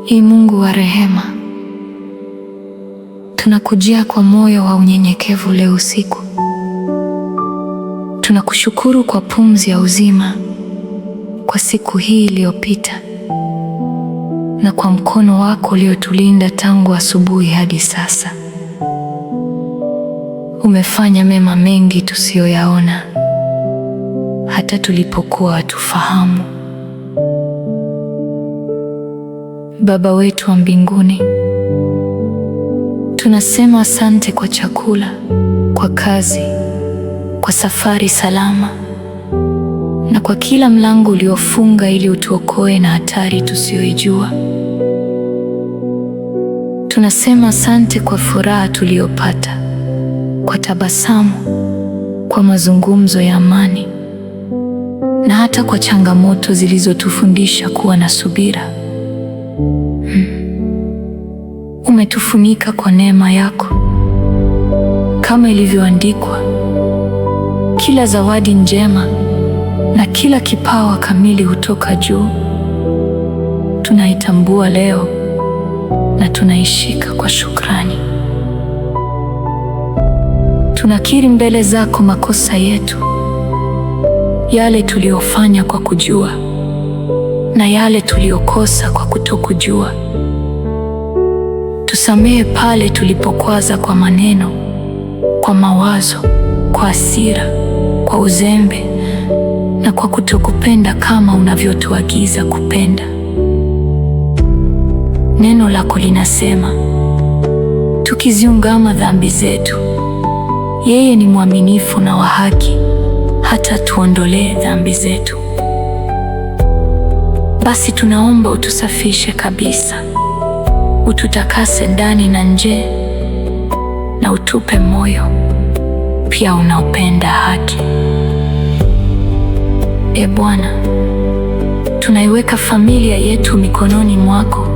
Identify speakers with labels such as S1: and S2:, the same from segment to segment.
S1: Ee Mungu wa rehema, tunakujia kwa moyo wa unyenyekevu leo usiku. Tunakushukuru kwa pumzi ya uzima, kwa siku hii iliyopita, na kwa mkono wako uliotulinda tangu asubuhi hadi sasa. Umefanya mema mengi tusiyoyaona, hata tulipokuwa hatufahamu. Baba wetu wa mbinguni, tunasema asante kwa chakula, kwa kazi, kwa safari salama, na kwa kila mlango uliofunga ili utuokoe na hatari tusiyoijua. Tunasema asante kwa furaha tuliyopata, kwa tabasamu, kwa mazungumzo ya amani, na hata kwa changamoto zilizotufundisha kuwa na subira. Umetufunika kwa neema yako, kama ilivyoandikwa, kila zawadi njema na kila kipawa kamili hutoka juu. Tunaitambua leo na tunaishika kwa shukrani. Tunakiri mbele zako makosa yetu, yale tuliyofanya kwa kujua na yale tuliyokosa kwa kutokujua. Tusamehe pale tulipokwaza kwa maneno, kwa mawazo, kwa hasira, kwa uzembe na kwa kutokupenda kama unavyotuagiza kupenda. Neno lako linasema, tukiziungama dhambi zetu, yeye ni mwaminifu na wa haki, hata tuondolee dhambi zetu. Basi tunaomba utusafishe kabisa, ututakase ndani na nje, na utupe moyo pia unaopenda haki. E Bwana, tunaiweka familia yetu mikononi mwako.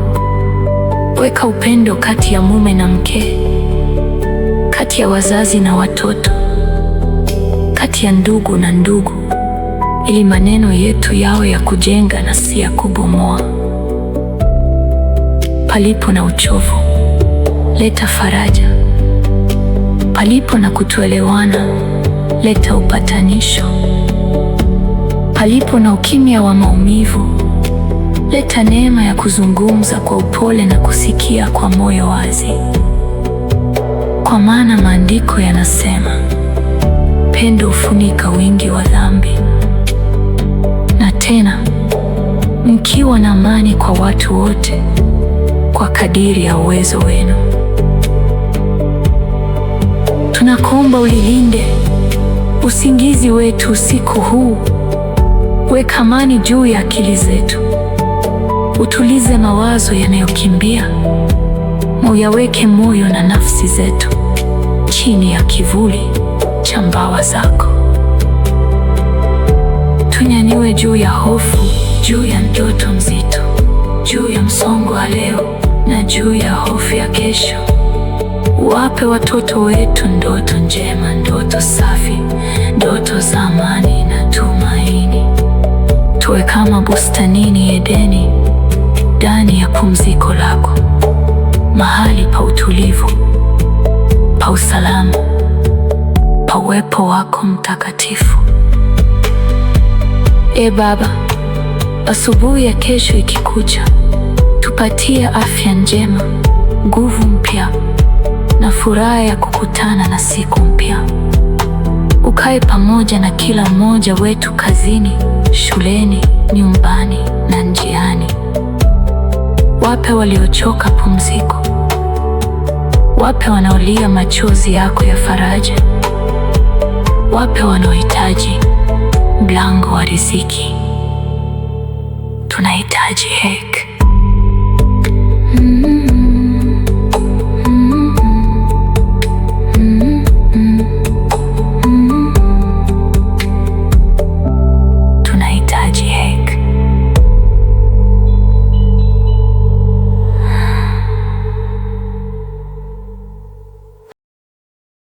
S1: Weka upendo kati ya mume na mke, kati ya wazazi na watoto, kati ya ndugu na ndugu, ili maneno yetu yawe ya kujenga na si ya kubomoa. Palipo na uchovu, leta faraja. Palipo na kutoelewana, leta upatanisho. Palipo na ukimya wa maumivu, leta neema ya kuzungumza kwa upole na kusikia kwa moyo wazi. Kwa maana maandiko yanasema, pendo hufunika wingi wa dhambi. Na tena, mkiwa na amani kwa watu wote, kwa kadiri ya uwezo wenu. Tunakuomba ulilinde usingizi wetu usiku huu. Weka amani juu ya akili zetu, utulize mawazo yanayokimbia, na uyaweke moyo na nafsi zetu chini ya kivuli cha mbawa zako. Tunyanyue juu ya hofu, juu ya ndoto nzito, juu ya msongo wa leo na juu ya hofu ya kesho. Wape watoto wetu ndoto njema, ndoto safi, ndoto za amani na tumaini. Tuwe kama bustanini Edeni, ndani ya pumziko lako, mahali pa utulivu, pa usalama, pa uwepo wako mtakatifu. E Baba, asubuhi ya kesho ikikuja, tupatie afya njema, nguvu mpya na furaha ya kukutana na siku mpya. Ukae pamoja na kila mmoja wetu kazini, shuleni, nyumbani na njiani. Wape waliochoka pumziko, wape wanaolia machozi yako ya faraja, wape wanaohitaji mlango wa riziki. Tunahitaji haki.